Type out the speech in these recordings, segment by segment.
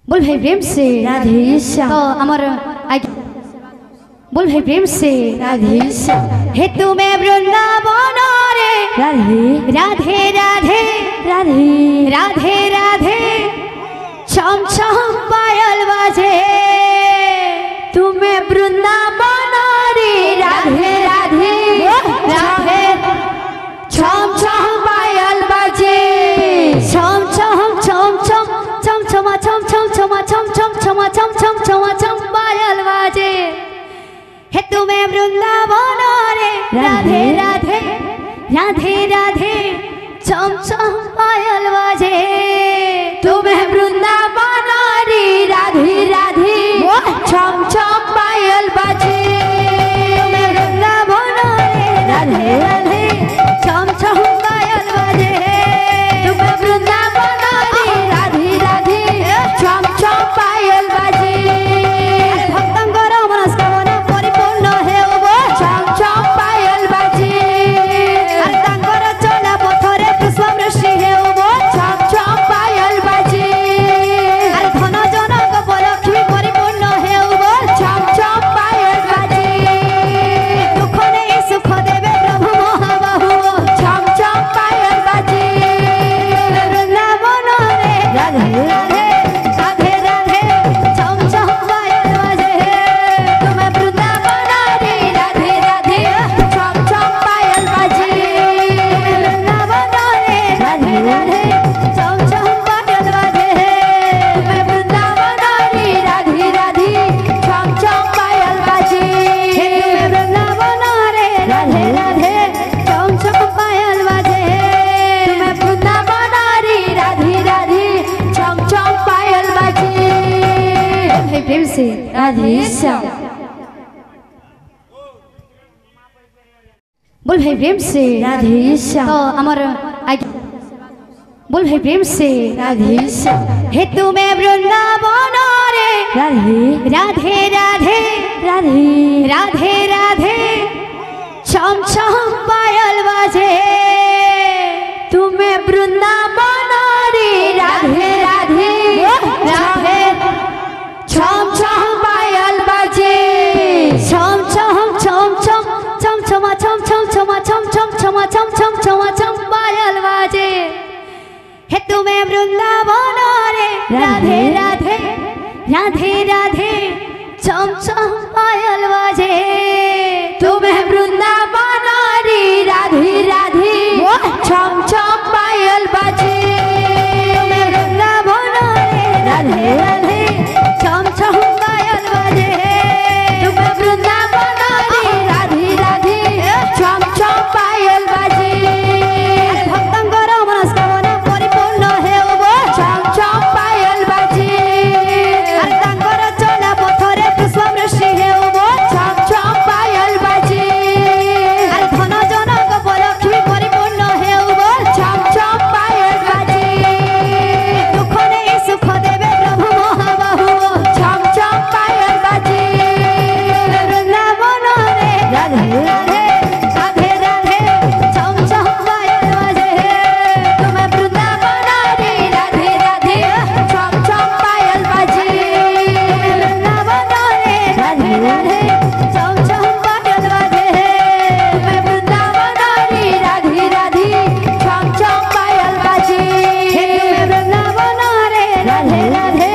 बोल भाई प्रेम से राधे श्याम। तो अमर बोल भाई प्रेम से राधे श्याम। हे तुम्हें वृंदावन रे राधे राधे राधे राधे राधे राधे छम छम पायल बाजे तुम्हें वृंदावन रे राधे राधे राधे छम छम पायल बाजे छम छम छम छम छम छमा छम छम छमा छम छम छमा छम छम छमा छम पायल बाजे हे तुम्हें वृंदावन रे राधे राधे राधे राधे छम छम पायल बाजे तुम्हें वृंदावन रे राधे राधे छम छम पायल बाजे तुम्हें वृंदावन रे राधे राधे छम छम पायल बाजे तुम्हें वृंदावन रे राधे राधे छम छम पायल बाजे भक्तंकर मनस्कामना परिपूर्ण हेब छम छम पायल बाजे तांकर चला पथरे पुष्पवृष्टि हेब छम छम पायल बाजे धन जनक लक्ष्मी परिपूर्ण हेब छम छम पायल बाजे दुख नहीं सुख देवे प्रभु महाबाहु छम छम पायल बाजे वृंदावन रे राधे राधे राधे राधे छम छम पायल बाजे तुम्हें वृंदावन रे राधे राधे छम छम पायल बाजे वृंदावन रे राधे राधे छम छम पायल बाजे तुम्हें वृंदावन रे राधे राधे छम छम पायल बाजे हे वृंदावन रे राधे राधे छम छम पायल बाजे तुम्हें वृंदावन रे राधे राधे छम छम पायल बाजे हे प्रेम से राधे श्याम। बोल भाई प्रेम से राधे श्याम। तो अमर बोल भाई प्रेम से राधे श्याम। हे तुम्हें वृंदावन रे राधे राधे राधे राधे राधे राधे छम छम पायल बाजे तुम्हें वृंदावन रे राधे राधे राधे छम छम पायल बाजे छम छम छम छम छम छमा छम छम छमा छम छम छमा छम छम छमा छम पायल बाजे हे तुम्हें वृंदावन रे राधे राधे राधे राधे छम छम पायल बाजे तुम्हें वृंदावन रे राधे राधे छम छम पायल बाजे तुम्हें वृंदावन रे राधे राधे छम छम पायल बाजे तुम्हें वृंदावन रे राधे राधे छम छम पायल बाजे भक्तंकर मनस्कामना परिपूर्ण हेब छम छम पायल बाजे तांकर चला पथरे पुष्पवृष्टि हेब छम छम पायल बाजे धन जनक लक्ष्मी परिपूर्ण हेब छम छम पायल बाजे दुख नहीं सुख देवे प्रभु महाबाहु छम छम पायल बाजे वृंदावन रे राधे राधे राधे राधे छम छम पायल बाजे तुम्हें वृंदावन रे राधे राधे छम छम पायल बाजे वृंदावन रे राधे राधे छम छम पायल बाजे तुम्हें वृंदावन रे राधे राधे छम छम पायल बाजे हे वृंदावन रे राधे राधे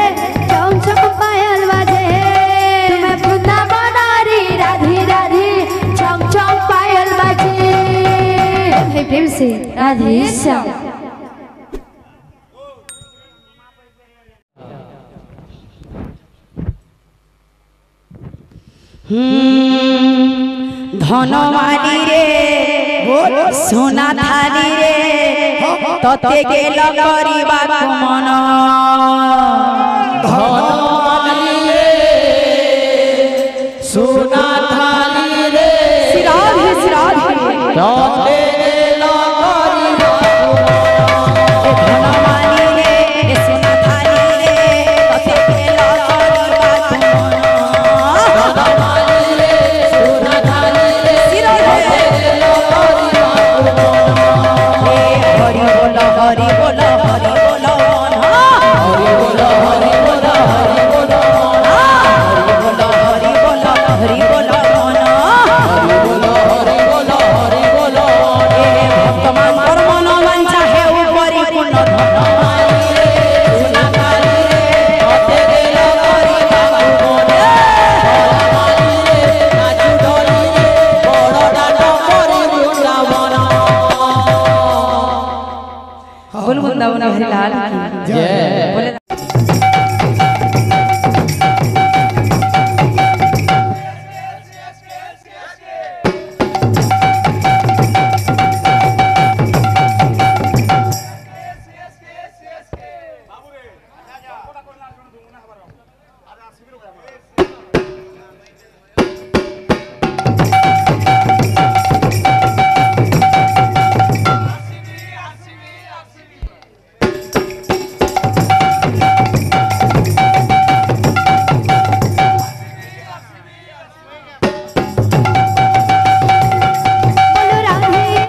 छम छम पायल बाजे तुम्हें वृंदावन रे राधे राधे छम छम पायल बाजे हे प्रेम से राधे श्याम। ধনমানি রে সোনা থালি রে ততে গেল করিবা মন ধনমানি রে সোনা থালি রে শ্রীরাধে শ্রীরাধে ততে গেল করিবা ধনমানি রে সোনা থালি রে ততে গেল করিবা হরি বল হরি বল হরি বল लाल की जय।